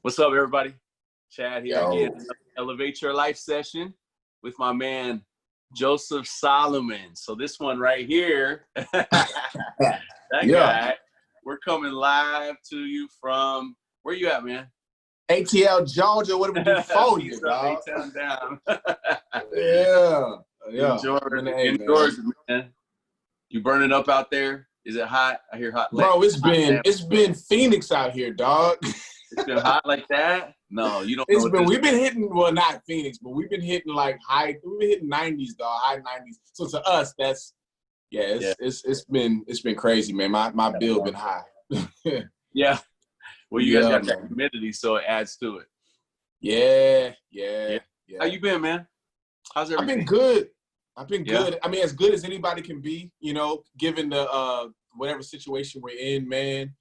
What's up, everybody? Chad here Yo. again. Elevate Your Life session with my man, Joseph Solomon. So this one right here, that guy, we're coming live to you from, where you at, man? ATL, Georgia. What do we do for you, dog? A-Town down. Yeah. In Georgia, man. You burning up out there? Is it hot? I hear hot. Bro, it's been Phoenix out here, dog. It's been hot like that? No, you don't know. We've been hitting, well, not Phoenix, but we've been hitting like we've been hitting 90s, dog, high 90s. So to us, it's been crazy, man. My bill been high. Yeah. Well, you guys got that humidity, so it adds to it. Yeah. How you been, man? How's everything? I've been good. I mean, as good as anybody can be, you know, given the whatever situation we're in, man.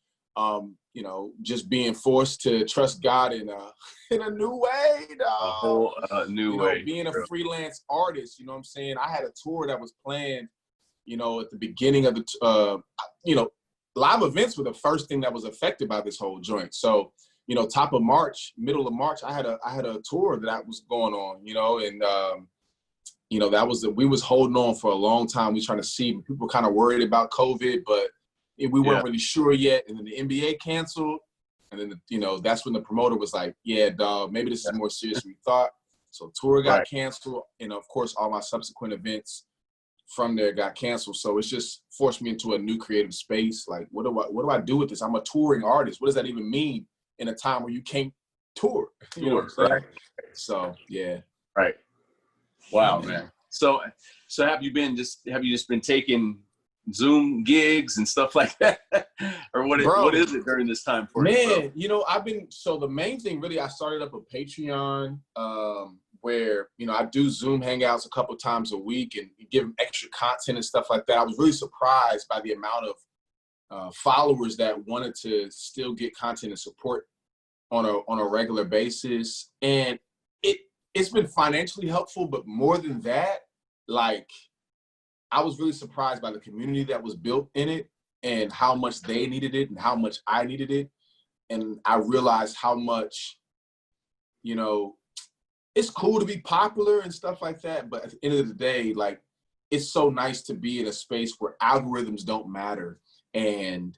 You know, just being forced to trust God in a new way, dog. A whole new way. Being a freelance artist, you know what I'm saying? I had a tour that was planned, you know, at the beginning of the, live events were the first thing that was affected by this whole joint. So, you know, middle of March, I had a tour that was going on, you know, and you know, we was holding on for a long time. We trying to see, people were kind of worried about COVID, but we weren't really sure yet. And then the NBA canceled. And then, that's when the promoter was like, yeah, dog, maybe this is more serious than we thought. So tour got canceled. And of course, all my subsequent events from there got canceled. So it's just forced me into a new creative space. Like, what do I do with this? I'm a touring artist. What does that even mean in a time where you can't tour? You know what I'm saying? Right. So, yeah. Right. Wow, man. So have you just been taking Zoom gigs and stuff like that? Or what is it during this time for you? Man, the main thing really, I started up a Patreon where, I do Zoom hangouts a couple times a week and give them extra content and stuff like that. I was really surprised by the amount of followers that wanted to still get content and support on a regular basis. And it's been financially helpful, but more than that, like, I was really surprised by the community that was built in it and how much they needed it and how much I needed it. And I realized how much, it's cool to be popular and stuff like that. But at the end of the day, like, it's so nice to be in a space where algorithms don't matter. And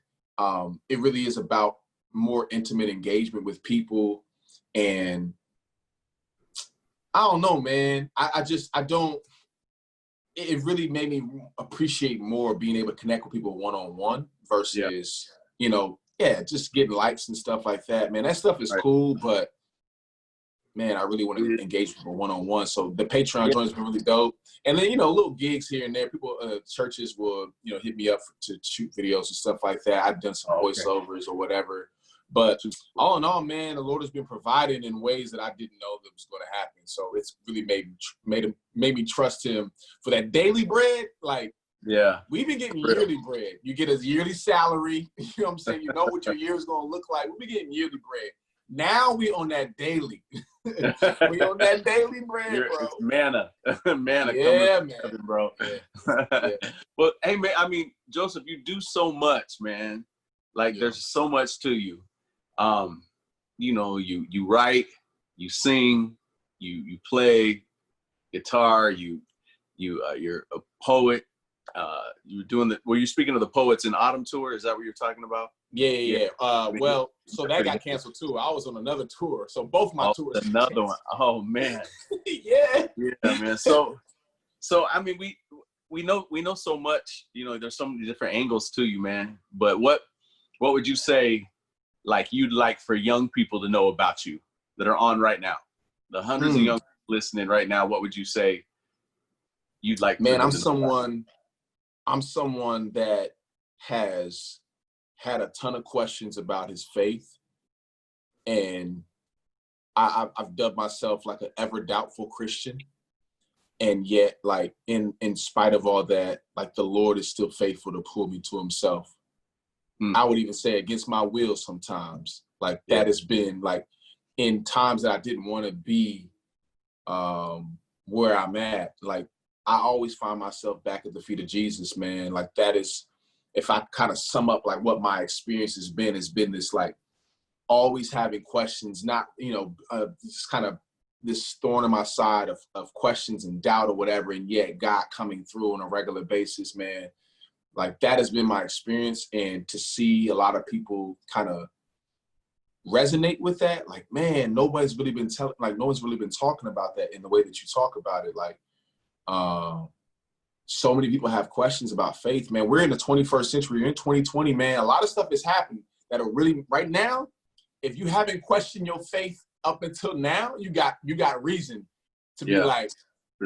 it really is about more intimate engagement with people. And I don't know, man. It really made me appreciate more being able to connect with people one-on-one versus, just getting likes and stuff like that. Man, that stuff is cool, but man, I really want to engage with people one-on-one. So the Patreon joint has been really dope. And then, little gigs here and there. People, churches will, hit me up to shoot videos and stuff like that. I've done some voiceovers or whatever. But all in all, man, the Lord has been providing in ways that I didn't know that was going to happen. So it's really made me trust Him for that daily bread. Like, we've been getting yearly bread. You get a yearly salary. You know what I'm saying? You know what your year is going to look like. We've been getting yearly bread. Now we on that daily. We on that daily bread, bro. It's manna. Manna coming, man. Bro. Yeah. Well, hey, man, I mean, Joseph, you do so much, man. Like, there's so much to you. You write, you sing, you play guitar, you're a poet. Were you speaking of the Poets in Autumn tour? Is that what you're talking about? Yeah. Well, so that got canceled too. I was on another tour. So both my tours. Another one. Oh man. Yeah, man. So I mean, we know so much, there's so many different angles to you, man. But what would you say, like, you'd like for young people to know about you that are on right now? The hundreds of young people listening right now, what would you say you'd like? Man, I'm someone that has had a ton of questions about his faith. And I've dubbed myself like an ever doubtful Christian. And yet, like, in spite of all that, like, the Lord is still faithful to pull me to Himself. I would even say against my will sometimes. Like, that has been, like, in times that I didn't want to be where I'm at. Like, I always find myself back at the feet of Jesus, man. Like, that is, if I kind of sum up, like, what my experience has been this, like, always having questions, not, just kind of this thorn in my side of questions and doubt or whatever, and yet God coming through on a regular basis, man. Like, that has been my experience. And to see a lot of people kind of resonate with that, like, man, no one's really been talking about that in the way that you talk about it. Like, so many people have questions about faith, man. We're in the 21st century. We're in 2020, man. A lot of stuff has happened that are really, right now, if you haven't questioned your faith up until now, you got reason to be like,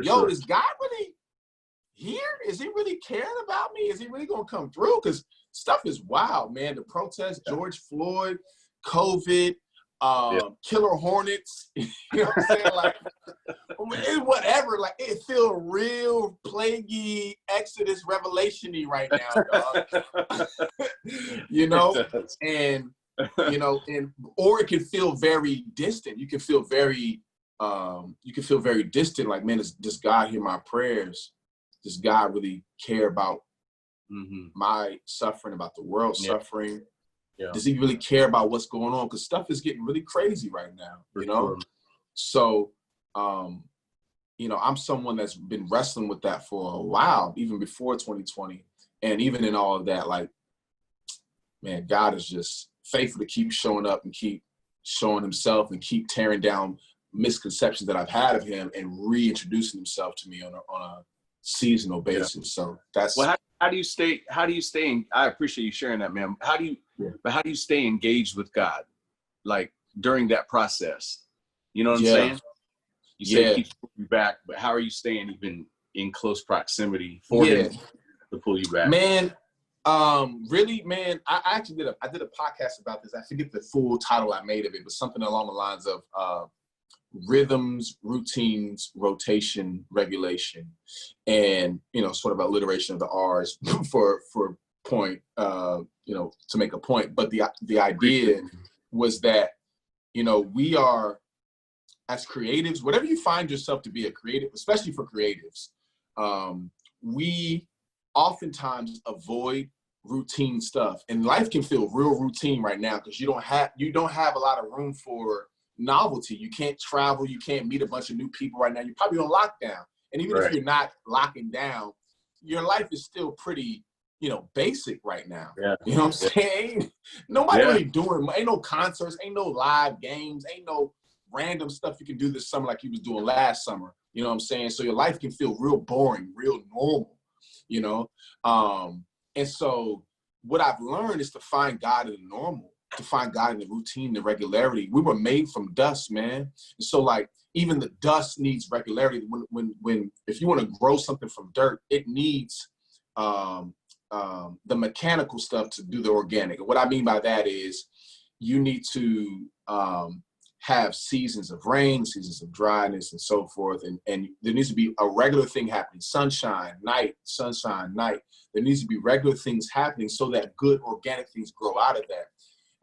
yo, Is God really here? Is he really caring about me? Is he really gonna come through? Because stuff is wild, man. The protests, George Floyd, COVID, killer hornets, you know what I'm saying? Like, whatever, like, it feels real plaguey, Exodus, Revelation-y right now, dog. And or it can feel very distant. You can feel very distant, like, man, does God hear my prayers? Does God really care about my suffering, about the world suffering? Yeah. Does he really care about what's going on? Because stuff is getting really crazy right now, Sure. So, I'm someone that's been wrestling with that for a while, even before 2020. And even in all of that, like, man, God is just faithful to keep showing up and keep showing himself and keep tearing down misconceptions that I've had of him and reintroducing himself to me on a seasonal basis. Yeah. So that's... Well, how do you stay I appreciate you sharing that, man. How do you stay engaged with God, like, during that process? You know what I'm saying? You say keep pulling you back, but how are you staying even in close proximity for him to pull you back? Man, really, man, I actually did a podcast about this. I forget the full title I made of it, but something along the lines of rhythms, routines, rotation, regulation, and, sort of alliteration of the R's for point, to make a point. But the idea was that, we are, as creatives, whatever you find yourself to be a creative, especially for creatives, we oftentimes avoid routine stuff, and life can feel real routine right now because you don't have a lot of room for novelty. You can't travel, you can't meet a bunch of new people right now. You're probably on lockdown, and even if you're not locking down, your life is still pretty, basic right now. You know what I'm saying? Nobody really doing, ain't no concerts, ain't no live games, ain't no random stuff you can do this summer like you was doing last summer. You know what I'm saying? So your life can feel real boring, real normal, and so what I've learned is to find God in the normal, to find God in the routine, the regularity. We were made from dust, man. And so, like, even the dust needs regularity. When if you want to grow something from dirt, it needs the mechanical stuff to do the organic. And what I mean by that is you need to have seasons of rain, seasons of dryness, and so forth. And there needs to be a regular thing happening. Sunshine, night. There needs to be regular things happening so that good organic things grow out of that.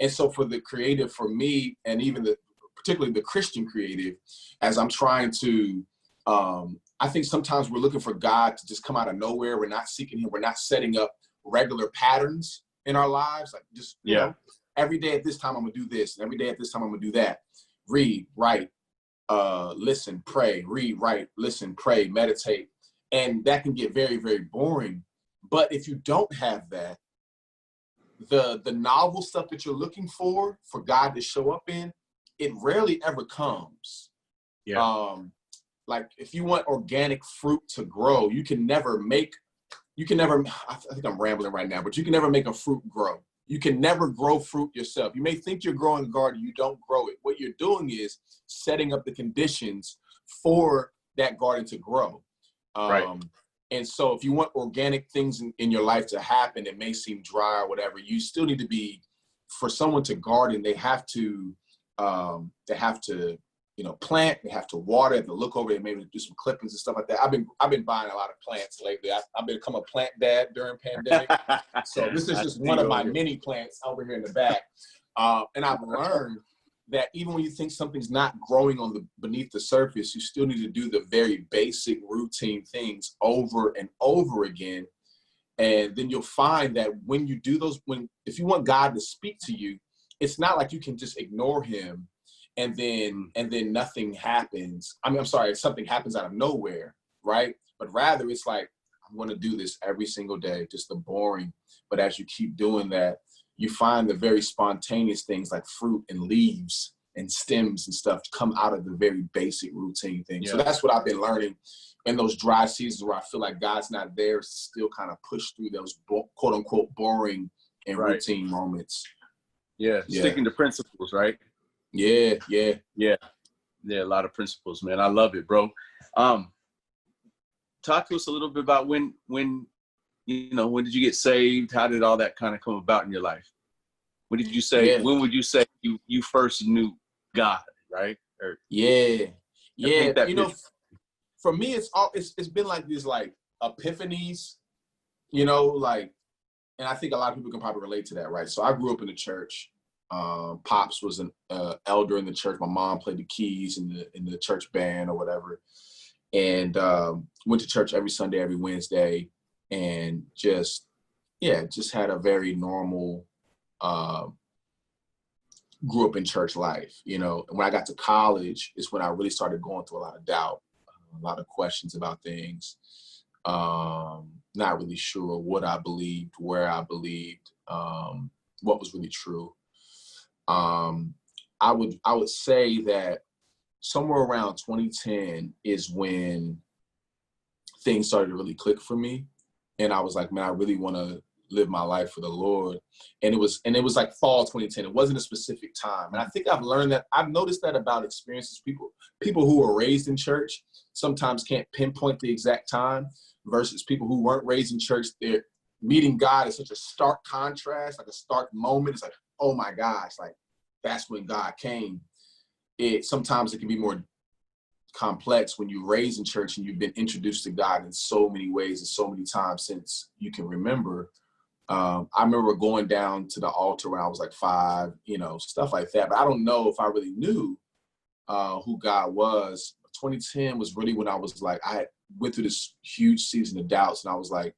And so for the creative, for me, and even particularly the Christian creative, as I'm trying to, I think sometimes we're looking for God to just come out of nowhere. We're not seeking him. We're not setting up regular patterns in our lives. Like, just, every day at this time, I'm going to do this. And every day at this time, I'm going to do that. Read, write, listen, pray, read, write, listen, pray, meditate. And that can get very, very boring. But if you don't have that, the novel stuff that you're looking for God to show up in, it rarely ever comes. Like, if you want organic fruit to grow, I think I'm rambling right now, but you can never make a fruit grow. You can never grow fruit yourself. You may think you're growing a garden, you don't grow it. What you're doing is setting up the conditions for that garden to grow. And so if you want organic things in your life to happen, it may seem dry or whatever, you still need to be, for someone to garden, they have to plant, they have to water, they have to look over it, maybe do some clippings and stuff like that. I've been buying a lot of plants lately. I've become a plant dad during pandemic. So this is just one of my mini plants over here in the back. And I've learned that even when you think something's not growing beneath the surface, you still need to do the very basic routine things over and over again. And then you'll find that when you do those, if you want God to speak to you, it's not like you can just ignore him and then nothing happens. I mean, I'm sorry, something happens out of nowhere, right? But rather it's like, I'm going to do this every single day, just the boring. But as you keep doing that, you find the very spontaneous things like fruit and leaves and stems and stuff come out of the very basic routine things. So that's what I've been learning in those dry seasons where I feel like God's not there, to still kind of push through those quote unquote boring and routine moments. Yeah. Sticking to principles, right? Yeah. A lot of principles, man. I love it, bro. Talk to us a little bit about when did you get saved? How did all that kind of come about in your life? When did you say, when would you say you first knew God, right? Or, For me, it's been like these like epiphanies, like, and I think a lot of people can probably relate to that, right? So I grew up in the church. Pops was an elder in the church. My mom played the keys in the church band or whatever, and went to church every Sunday, every Wednesday, and just had a very normal, grew up in church life, And when I got to college is when I really started going through a lot of doubt, a lot of questions about things, not really sure what I believed, where I believed, what was really true. I would say that somewhere around 2010 is when things started to really click for me. And I was like, man, I really want to live my life for the Lord. And it was like fall 2010. It wasn't a specific time. And I think I've noticed that about experiences. People who were raised in church sometimes can't pinpoint the exact time, versus people who weren't raised in church. They're meeting God is such a stark contrast, like a stark moment. It's like, oh my gosh, like that's when God came. Sometimes it can be more complex when you're raised in church and you've been introduced to God in so many ways and so many times since you can remember. I remember going down to the altar when I was like 5, stuff like that. But I don't know if I really knew who God was. 2010 was really when I was like, I went through this huge season of doubts, and I was like,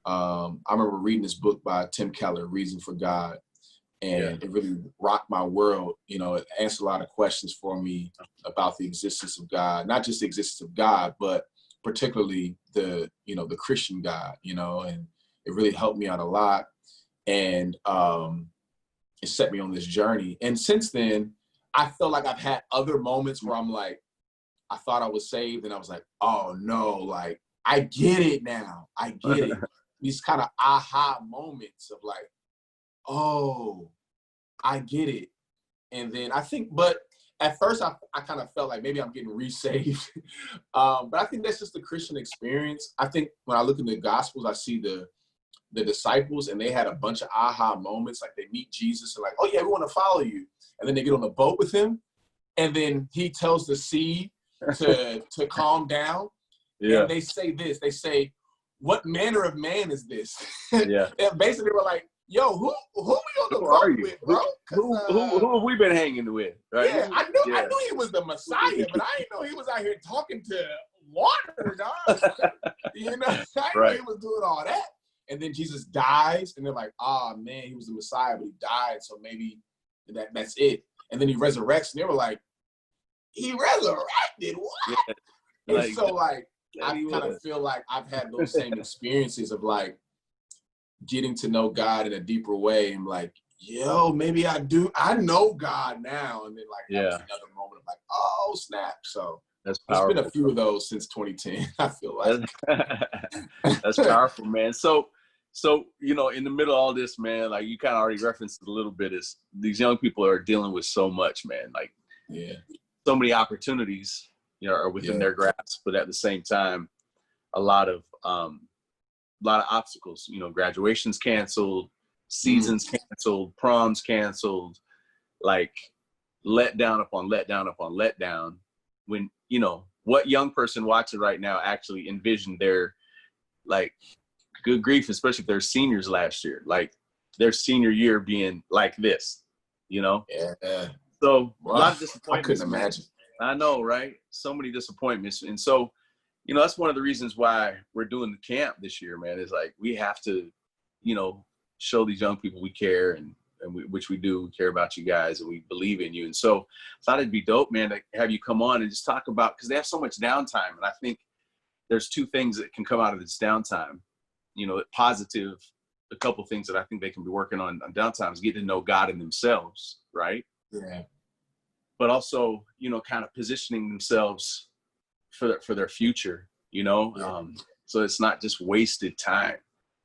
I remember reading this book by Tim Keller, Reason for God. And it really rocked my world. It answered a lot of questions for me about the existence of God, not just the existence of God, but particularly the Christian God, and it really helped me out a lot. And it set me on this journey. And since then, I feel like I've had other moments where I'm like, I thought I was saved, and I was like, oh no, like, I get it now. I get it. These kind of aha moments of like, oh, I get it. And then I think, but at first I kind of felt like maybe I'm getting resaved. But I think that's just the Christian experience. I think when I look in the Gospels, I see the disciples, and they had a bunch of aha moments. Like they meet Jesus and like, oh yeah, we want to follow you. And then they get on the boat with him. And then he tells the sea to calm down. Yeah. And they say this, they say, what manner of man is this? Yeah. And basically they were like, yo, who we on the boat with, bro? Who have we been hanging with? Right? Yeah, I knew he was the Messiah, but I didn't know he was out here talking to water, dog. I didn't know he was doing all that. And then Jesus dies, and they're like, man, he was the Messiah, but he died, so maybe that's it. And then he resurrects, and they were like, he resurrected? What? Yeah. And so like, I kind of feel like I've had those same experiences of like, getting to know God in a deeper way, and like, yo, maybe I know God now. And then like, that was another moment of like, oh snap. So that's powerful. There's been a few of those since 2010. I feel like that's powerful, man. So in the middle of all this, man, like you kind of already referenced it a little bit, is these young people are dealing with so much, man. Like, so many opportunities, are within their grasp, but at the same time, a lot of obstacles, graduations canceled, seasons canceled, proms canceled, like letdown upon letdown upon letdown. When, what young person watching right now actually envisioned their, like, good grief, especially if they're seniors last year, like their senior year being like this, Yeah. So a lot of disappointments. I couldn't imagine. I know, right? So many disappointments. And so, that's one of the reasons why we're doing the camp this year, man, is like, we have to, show these young people we care, and and which we do, we care about you guys and we believe in you. And so I thought it'd be dope, man, to have you come on and just talk about, because they have so much downtime. And I think there's two things that can come out of this downtime, positive, a couple things that I think they can be working on downtime is getting to know God and themselves, right? Yeah. But also, kind of positioning themselves for their future, so it's not just wasted time.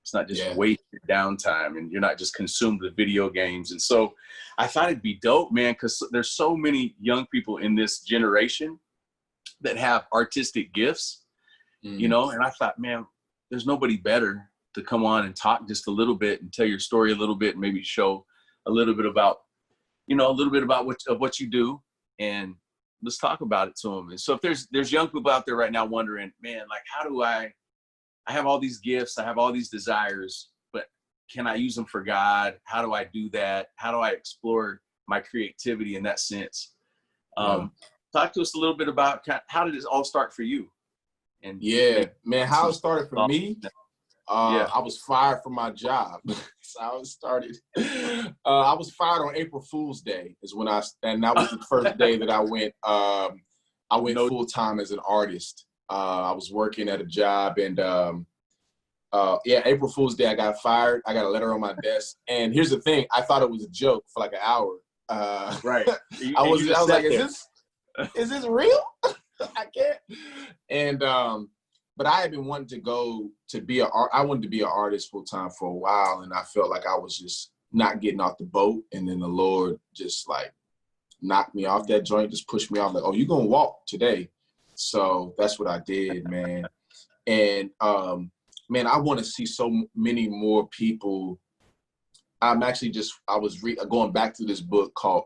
It's not just wasted downtime, and you're not just consumed with video games. And so I thought it'd be dope, man, because there's so many young people in this generation that have artistic gifts, and I thought, man, there's nobody better to come on and talk just a little bit and tell your story a little bit, and maybe show a little bit about, what you do, and let's talk about it to them. And so if there's young people out there right now wondering, man, like, how do I have all these gifts, I have all these desires, but can I use them for God? How do I do that? How do I explore my creativity in that sense? Talk to us a little bit about how did this all start for you? And man, how it started for me, I was fired from my job. So I was fired on April Fool's Day and that was the first day that I went full time as an artist. I was working at a job, and April Fool's Day I got fired. I got a letter on my desk, and here's the thing: I thought it was a joke for like an hour. Right. I was like, is this real? I can't. And but I had been wanting I wanted to be an artist full time for a while, and I felt like I was just not getting off the boat. And then the Lord just like knocked me off that joint, just pushed me off, like, oh, you're gonna walk today. So that's what I did, man. And man, I want to see so many more people. I'm actually going back to this book called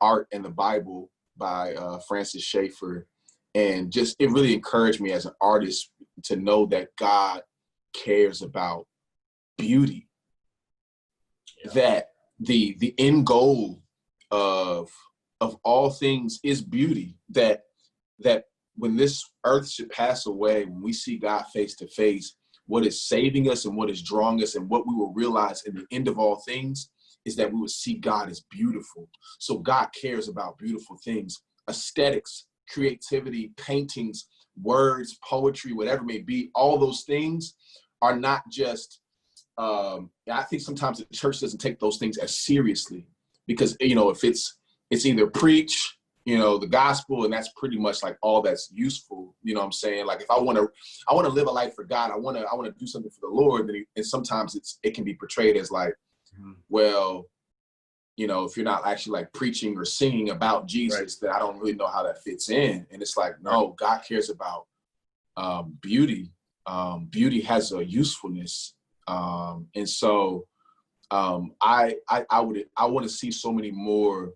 Art and the Bible by Francis Schaeffer. And it really encouraged me as an artist to know that God cares about beauty. Yeah. That the end goal of all things is beauty. That when this earth should pass away, when we see God face to face, what is saving us and what is drawing us and what we will realize in the end of all things is that we will see God as beautiful. So God cares about beautiful things, aesthetics, creativity, paintings, words, poetry, whatever it may be. All those things are not just, I think sometimes the church doesn't take those things as seriously because, if it's either preach, the gospel, and that's pretty much like all that's useful. You know what I'm saying? Like if I want to live a life for God, I want to do something for the Lord. And sometimes it can be portrayed as like, well, if you're not actually like preaching or singing about Jesus, then I don't really know how that fits in. And it's like, no, God cares about beauty. Beauty has a usefulness. And so I want to see so many more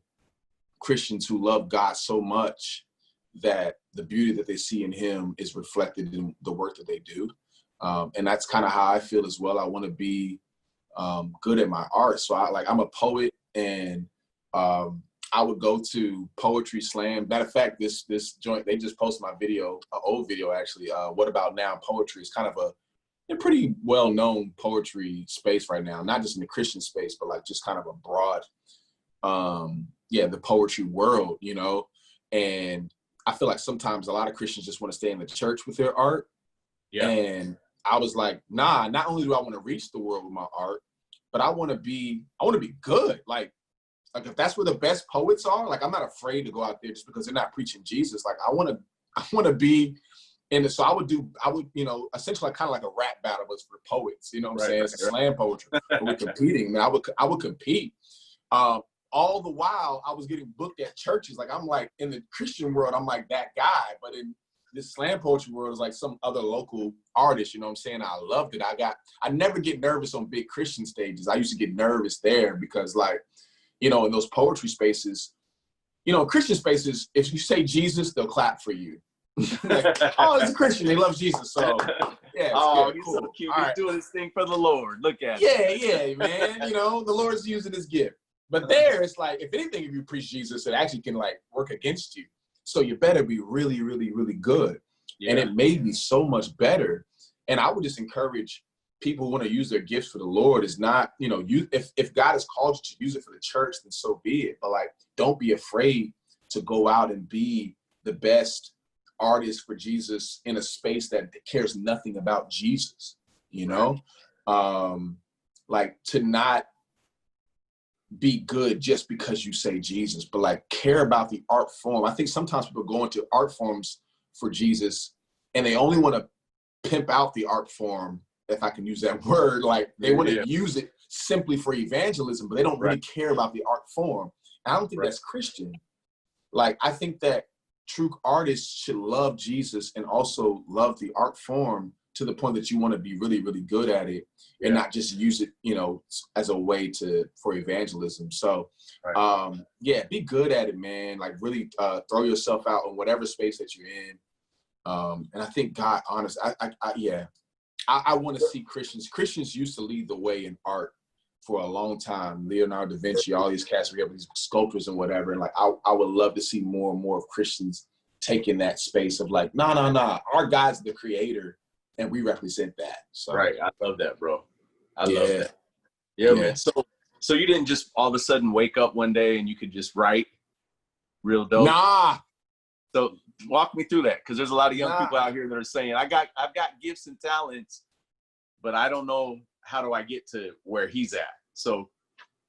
Christians who love God so much that the beauty that they see in him is reflected in the work that they do. And that's kind of how I feel as well. I want to be good at my art. So I'm a poet, and I would go to poetry slam. Matter of fact, this joint, they just posted my video, an old video actually. What About Now Poetry is kind of a pretty well-known poetry space right now, not just in the Christian space, but like just kind of a broad, the poetry world, and I feel like sometimes a lot of Christians just want to stay in the church with their art. Yeah. And I was like, nah, not only do I want to reach the world with my art, but I want to be good. Like if that's where the best poets are, like I'm not afraid to go out there just because they're not preaching Jesus. Like I want to be in it. So I would, essentially kind of like a rap battle, but for poets, you know what I'm saying? It's a slam poetry. We're competing. Man, I would compete. All the while I was getting booked at churches. Like I'm like in the Christian world, I'm like that guy, but in this slam poetry world is like some other local artist, you know what I'm saying? I loved it. I never get nervous on big Christian stages. I used to get nervous there because like, in those poetry spaces, Christian spaces, if you say Jesus, they'll clap for you. Like, oh, it's a Christian. They love Jesus. So yeah. Oh, he's cool. So cute. He's doing his thing for the Lord. Look at it. Yeah, man. The Lord's using his gift. But there, it's like, if anything, if you preach Jesus, it actually can like work against you. So you better be really, really, really good. Yeah. And it made me so much better. And I would just encourage people who want to use their gifts for the Lord is not, you know, you if God has called you to use it for the church, then so be it. But like, don't be afraid to go out and be the best artist for Jesus in a space that cares nothing about Jesus, you know? Like, to not be good just because you say Jesus, but like care about the art form. I think sometimes people go into art forms for Jesus and they only want to pimp out the art form, if I can use that word. Like, they want to use it simply for evangelism, but they don't really care about the art form. And I don't think that's Christian. Like, I think that true artists should love Jesus and also love the art form to the point that you want to be really, really good at it and not just use it, you know, as a way for evangelism. So, yeah, be good at it, man. Like, really throw yourself out in whatever space that you're in. And I think God, honest, I want to see Christians used to lead the way in art for a long time. Leonardo da Vinci, all these cats, we have these sculptors and whatever. And like, I would love to see more and more of Christians taking that space of like, nah, our God's the creator and we represent that. So I love that, bro. I love that. Yeah, man. So you didn't just all of a sudden wake up one day and you could just write real dope? Nah. So walk me through that, because there's a lot of young people out here that are saying, I've got gifts and talents, but I don't know how do I get to where he's at. So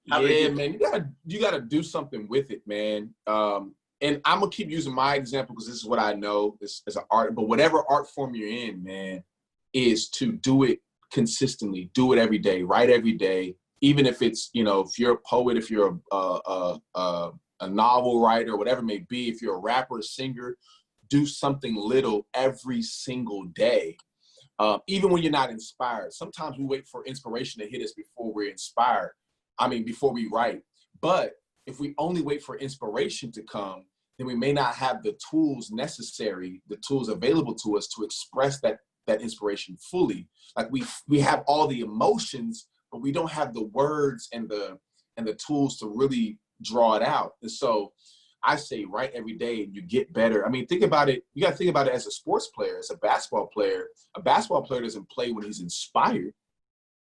man, you gotta do something with it, man. And I'm gonna keep using my example because this is what I know as an art. But whatever art form you're in, man, is to do it consistently. Do it every day. Write every day. Even if it's, you know, if you're a poet, if you're a novel writer, whatever it may be, if you're a rapper, a singer, do something little every single day. Even when you're not inspired. Sometimes we wait for inspiration to hit us before we're inspired. I mean, before we write. But if we only wait for inspiration to come, then we may not have the tools necessary, the tools available to us to express that inspiration fully. Like, we have all the emotions, but we don't have the words and the tools to really draw it out. And so I say write every day and you get better. I mean, think about it. You got to think about it as a sports player, as a basketball player. A basketball player doesn't play when he's inspired.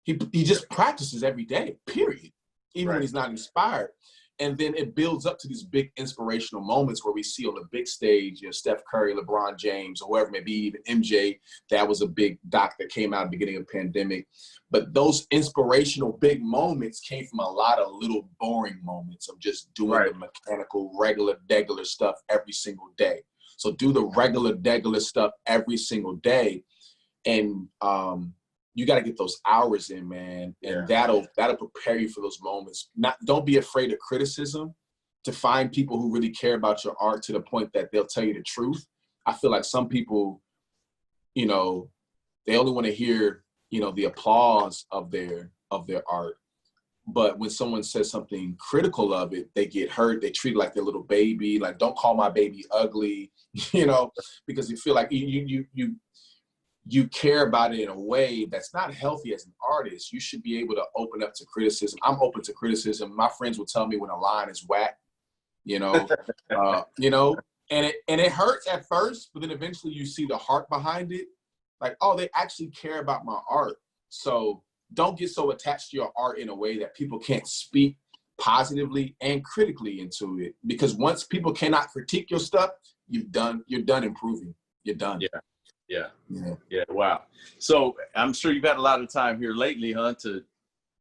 He just practices every day, period, even when he's not inspired. And then it builds up to these big inspirational moments where we see on the big stage, you know, Steph Curry, LeBron James, or whoever it may be, even MJ. That was a big doc that came out at the beginning of the pandemic. But those inspirational big moments came from a lot of little boring moments of just doing the mechanical, regular, degular stuff every single day. So do the regular, degular stuff every single day. And you got to get those hours in, man. And that'll prepare you for those moments. Don't be afraid of criticism. To find people who really care about your art to the point that they'll tell you the truth. I feel like some people, you know, they only want to hear, you know, the applause of their art. But when someone says something critical of it, they get hurt. They treat it like their little baby. Like, don't call my baby ugly, you know, because you feel like you care about it in a way that's not healthy as an artist. You should be able to open up to criticism. I'm open to criticism. My friends will tell me when a line is whack, you know, and it hurts at first, but then eventually you see the heart behind it. Like, oh, they actually care about my art. So don't get so attached to your art in a way that people can't speak positively and critically into it. Because once people cannot critique your stuff, you're done improving. You're done. Yeah. Wow. So I'm sure you've had a lot of time here lately, huh, to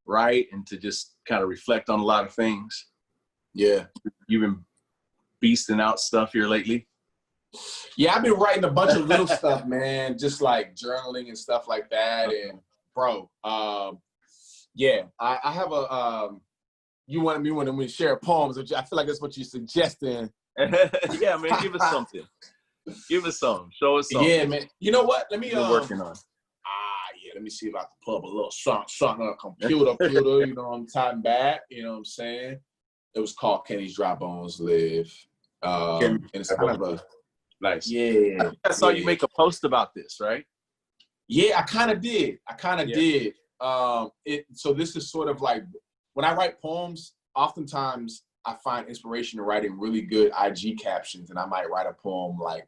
write and to just kind of reflect on a lot of things. Yeah. You've been beasting out stuff here lately? Yeah, I've been writing a bunch of little stuff, man, just like journaling and stuff like that. And bro, I have you wanted me when we share poems, which I feel like that's what you're suggesting. Yeah, man, give us something. Give us some. Show us something. Yeah, man. You know what? Let me working on. Let me see if I can pull up a little something on a computer, you know, I'm typing back, you know what I'm saying? It was called Can These Dry Bones Live? And it's kind of a nice. Yeah. I saw you make a post about this, right? Yeah, I kind of did. Did. So this is sort of like when I write poems, oftentimes I find inspiration in writing really good IG captions, and I might write a poem like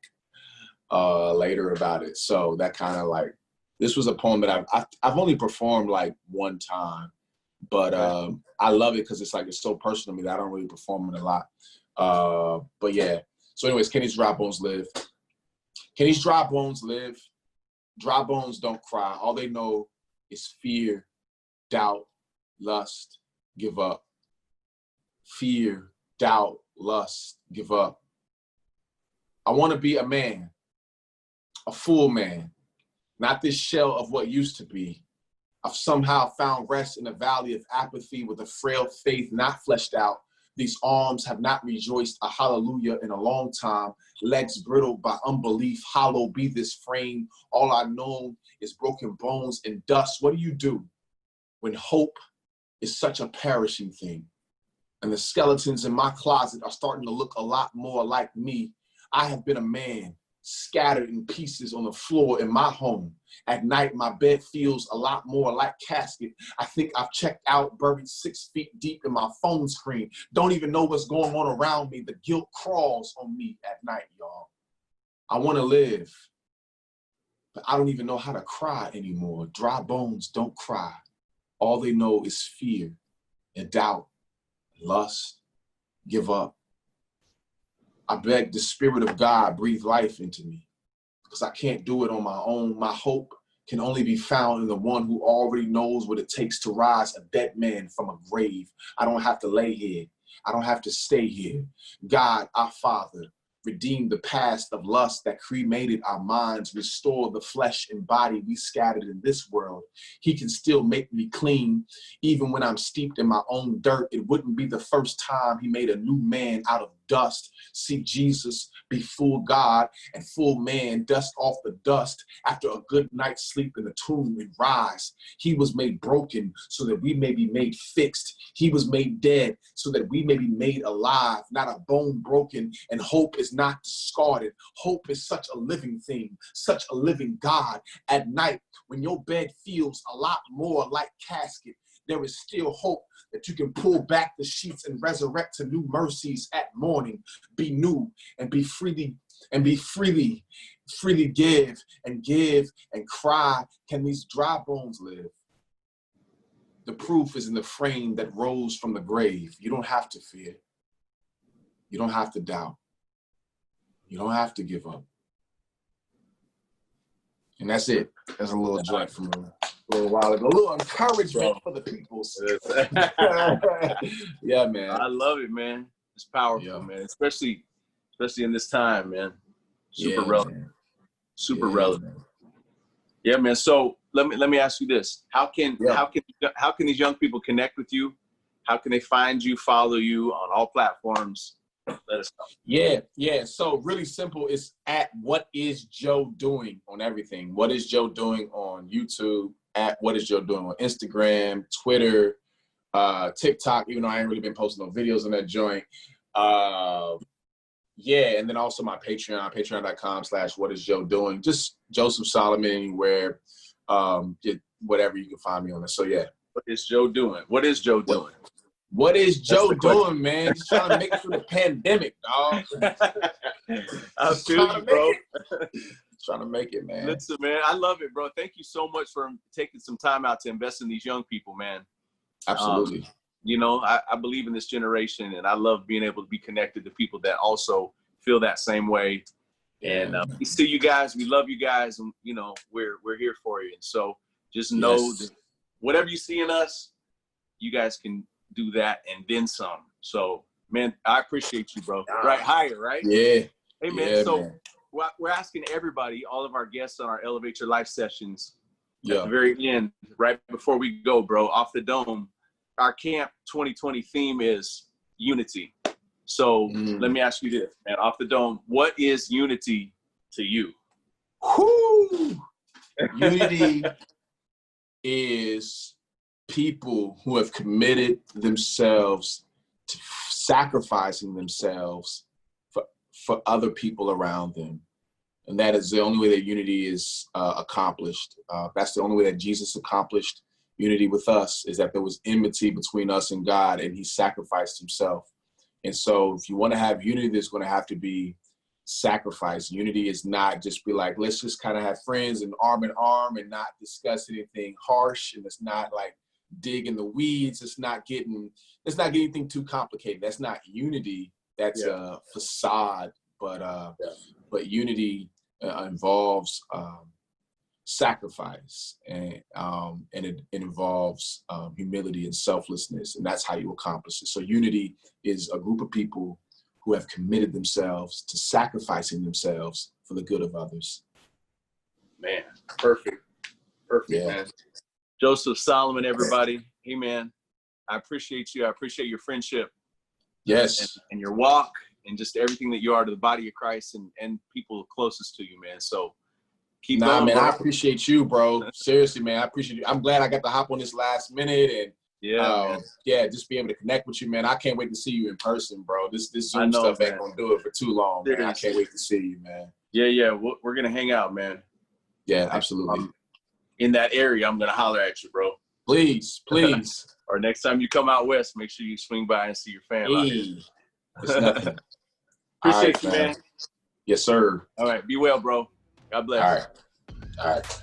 later about it. So that kind of like This was a poem that I've only performed like one time, but I love it because it's so personal to me that I don't really perform it a lot. But yeah. So anyways, can these dry bones live? Can these dry bones live? Dry bones don't cry. All they know is fear, doubt, lust, give up. Fear, doubt, lust, give up. I want to be a man, a full man, not this shell of what used to be. I've somehow found rest in a valley of apathy with a frail faith not fleshed out. These arms have not rejoiced a hallelujah in a long time. Legs brittled by unbelief, hollow be this frame. All I know is broken bones and dust. What do you do when hope is such a perishing thing? And the skeletons in my closet are starting to look a lot more like me. I have been a man, scattered in pieces on the floor in my home. At night, my bed feels a lot more like casket. I think I've checked out, buried 6 feet deep in my phone screen. Don't even know what's going on around me. The guilt crawls on me at night, y'all. I want to live, but I don't even know how to cry anymore. Dry bones don't cry. All they know is fear and doubt, lust, give up. I beg the Spirit of God breathe life into me because I can't do it on my own. My hope can only be found in the one who already knows what it takes to rise a dead man from a grave. I don't have to lay here. I don't have to stay here. God, our Father, redeem the past of lust that cremated our minds, restore the flesh and body we scattered in this world. He can still make me clean. Even when I'm steeped in my own dirt, it wouldn't be the first time he made a new man out of dust. See Jesus be full God and full man, dust off the dust after a good night's sleep in the tomb and rise. He was made broken so that we may be made fixed. He was made dead so that we may be made alive, not a bone broken, and hope is not discarded. Hope is such a living thing, such a living God. At night, when your bed feels a lot more like casket, there is still hope that you can pull back the sheets and resurrect to new mercies at morning. Be new and be freely give and cry. Can these dry bones live? The proof is in the frame that rose from the grave. You don't have to fear. You don't have to doubt. You don't have to give up. And that's it. That's a little joint from a little while ago. A little encouragement for the peoples. Yeah, man. I love it, man. It's powerful, man. Especially in this time, man. Super relevant. Man. Super relevant. Man. Yeah, man. So let me ask you this: how can these young people connect with you? How can they find you, follow you on all platforms? Let us know. Yeah. So really simple. It's at What Is Joe Doing on everything. What Is Joe Doing on YouTube? At What Is Joe Doing on Instagram, Twitter, TikTok. Even though I ain't really been posting no videos on that joint. Yeah, and then also my Patreon, patreon.com/whatisjoedoing. Just Joseph Solomon anywhere. Whatever you can find me on it. So yeah. What is Joe doing? What is Joe doing? What is Joe doing, man? He's trying to make it through the pandemic, dog. I feel you, bro. Trying to make it, man. Listen, man, I love it, bro. Thank you so much for taking some time out to invest in these young people, man. Absolutely. You know, I believe in this generation, and I love being able to be connected to people that also feel that same way. And we see you guys, we love you guys, and you know, we're here for you. And so just know that whatever you see in us, you guys can do that and then some. So, man, I appreciate you, bro. Right, higher, right? Yeah. Hey, man. So we're asking everybody, all of our guests on our Elevate Your Life sessions, at the very end, right before we go, bro, off the dome. Our camp 2020 theme is unity. So let me ask you this, man, off the dome, what is unity to you? Whoo! Unity is people who have committed themselves to sacrificing themselves for other people around them. And that is the only way that unity is accomplished. That's the only way that Jesus accomplished unity with us, is that there was enmity between us and God, and he sacrificed himself. And so if you want to have unity, there's going to have to be sacrifice. Unity is not just be like, let's just kind of have friends and arm in arm and not discuss anything harsh, and it's not like dig in the weeds. It's not getting anything too complicated. That's not unity. That's a facade. But unity involves sacrifice, and it involves humility and selflessness, and that's how you accomplish it. So unity is a group of people who have committed themselves to sacrificing themselves for the good of others. Man, perfect, man. Joseph Solomon, everybody. Hey, man, I appreciate you. I appreciate your friendship. Yes. And your walk and just everything that you are to the body of Christ and people closest to you, man. So keep going, man, bro. I appreciate you, bro. Seriously, man, I appreciate you. I'm glad I got to hop on this last minute and just be able to connect with you, man. I can't wait to see you in person, bro. This Zoom stuff ain't gonna do it for too long, man. I can't wait to see you, man. Yeah, we're gonna hang out, man. Yeah, absolutely. In that area, I'm gonna holler at you, bro. Please. Or next time you come out west, make sure you swing by and see your family. Out here. It's nothing. Appreciate you, man. Yes, sir. All right, be well, bro. God bless. All right.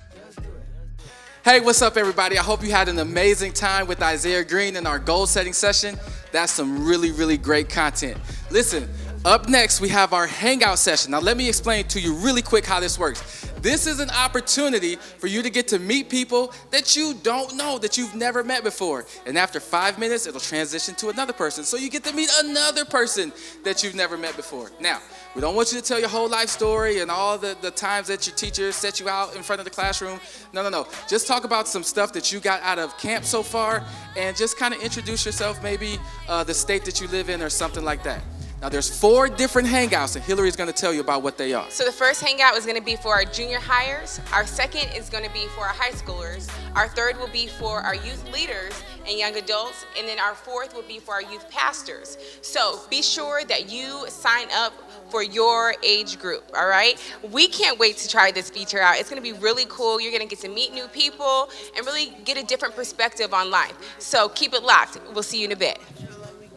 Hey, what's up, everybody? I hope you had an amazing time with Isaiah Green in our goal setting session. That's some really, really great content. Listen, up next, we have our hangout session. Now, let me explain to you really quick how this works. This is an opportunity for you to get to meet people that you don't know, that you've never met before. And after 5 minutes, it'll transition to another person. So you get to meet another person that you've never met before. Now, we don't want you to tell your whole life story and all the times that your teacher set you out in front of the classroom. No. Just talk about some stuff that you got out of camp so far and just kind of introduce yourself, maybe the state that you live in or something like that. Now, there's 4 different hangouts, and Hillary's going to tell you about what they are. So the first hangout is going to be for our junior hires. Our second is going to be for our high schoolers. Our third will be for our youth leaders and young adults. And then our fourth will be for our youth pastors. So be sure that you sign up for your age group, all right? We can't wait to try this feature out. It's going to be really cool. You're going to get to meet new people and really get a different perspective on life. So keep it locked. We'll see you in a bit.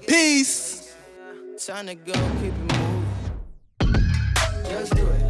Peace. Time to go, keep it moving. Just do it.